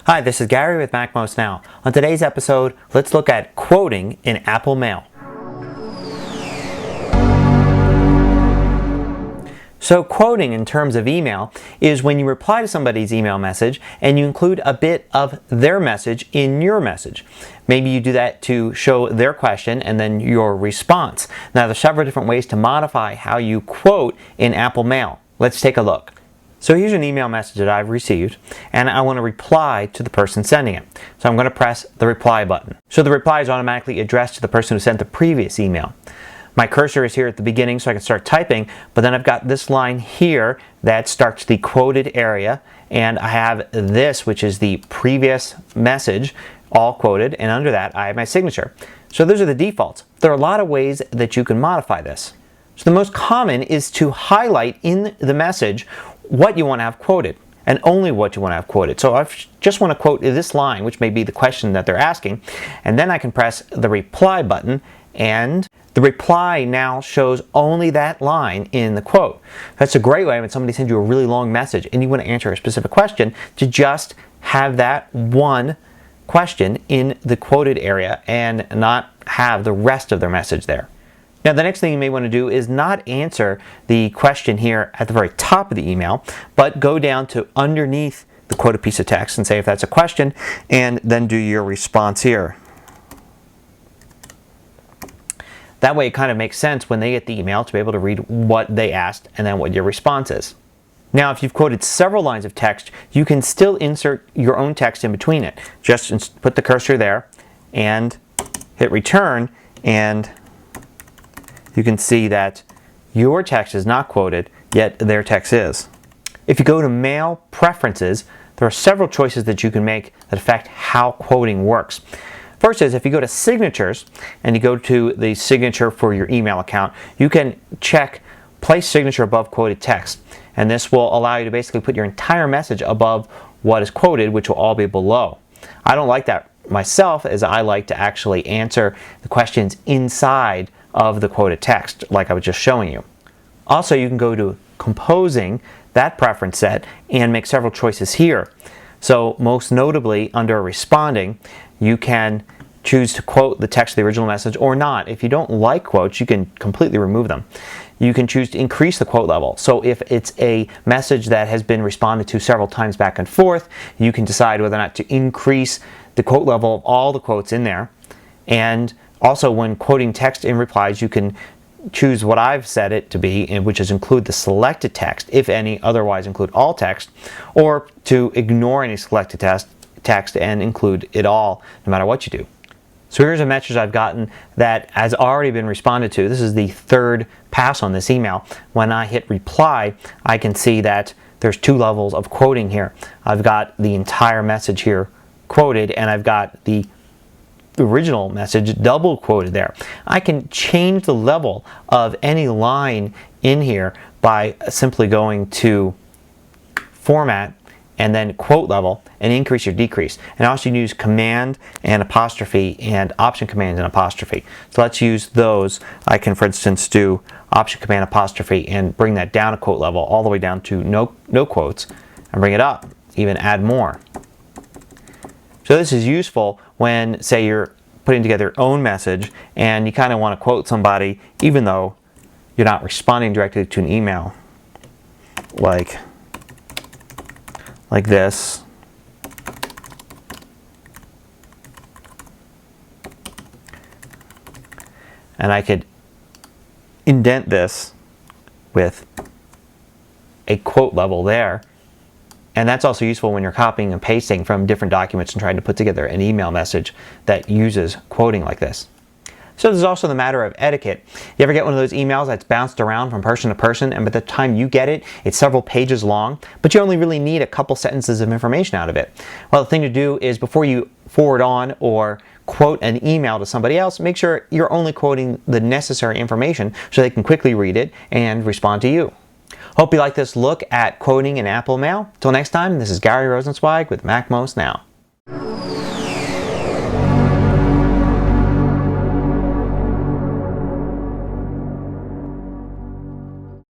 Hi, this is Gary with MacMost Now. On today's episode, let's look at quoting in Apple Mail. So quoting in terms of email is when you reply to somebody's email message and you include a bit of their message in your message. Maybe you do that to show their question and then your response. Now there's several different ways to modify how you quote in Apple Mail. Let's take a look. So here's an email message that I've received and I want to reply to the person sending it. So I'm going to press the reply button. So the reply is automatically addressed to the person who sent the previous email. My cursor is here at the beginning so I can start typing, but then I've got this line here that starts the quoted area, and I have this, which is the previous message, all quoted, and under that I have my signature. So those are the defaults. There are a lot of ways that you can modify this. So the most common is to highlight in the message what you want to have quoted, and only what you want to have quoted. So I just want to quote this line, which may be the question that they're asking, and then I can press the reply button, and the reply now shows only that line in the quote. That's a great way when somebody sends you a really long message and you want to answer a specific question to just have that one question in the quoted area and not have the rest of their message there. Now the next thing you may want to do is not answer the question here at the very top of the email, but go down to underneath the quoted piece of text and say if that's a question, and then do your response here. That way it kind of makes sense when they get the email to be able to read what they asked and then what your response is. Now if you've quoted several lines of text, you can still insert your own text in between it. Just put the cursor there and hit return, and you can see that your text is not quoted, yet their text is. If you go to Mail Preferences, there are several choices that you can make that affect how quoting works. First is if you go to Signatures and you go to the signature for your email account, you can check Place Signature Above Quoted Text. And this will allow you to basically put your entire message above what is quoted, which will all be below. I don't like that myself, as I like to actually answer the questions inside of the quoted text like I was just showing you. Also, you can go to Composing, that preference set, and make several choices here. So most notably under Responding, you can choose to quote the text of the original message or not. If you don't like quotes, you can completely remove them. You can choose to increase the quote level. So if it's a message that has been responded to several times back and forth, you can decide whether or not to increase the quote level of all the quotes in there. And also when quoting text in replies, you can choose what I've set it to be, which is include the selected text, if any, otherwise include all text, or to ignore any selected text and include it all, no matter what you do. So here's a message I've gotten that has already been responded to. This is the third pass on this email. When I hit reply, I can see that there's two levels of quoting here. I've got the entire message here quoted, and I've got the original message double quoted there. I can change the level of any line in here by simply going to Format and then Quote Level and increase or decrease. And also you can use Command and Apostrophe and Option Command and Apostrophe. So let's use those. I can, for instance, do Option Command Apostrophe and bring that down a quote level all the way down to no quotes, and bring it up, even add more. So this is useful when, say, you're putting together your own message and you kind of want to quote somebody even though you're not responding directly to an email, like this. And I could indent this with a quote level there. And that's also useful when you're copying and pasting from different documents and trying to put together an email message that uses quoting like this. So there's also the matter of etiquette. You ever get one of those emails that's bounced around from person to person, and by the time you get it, it's several pages long, but you only really need a couple sentences of information out of it? Well, the thing to do is before you forward on or quote an email to somebody else, make sure you're only quoting the necessary information so they can quickly read it and respond to you. Hope you like this look at quoting in Apple Mail. Till next time, this is Gary Rosenzweig with MacMost Now.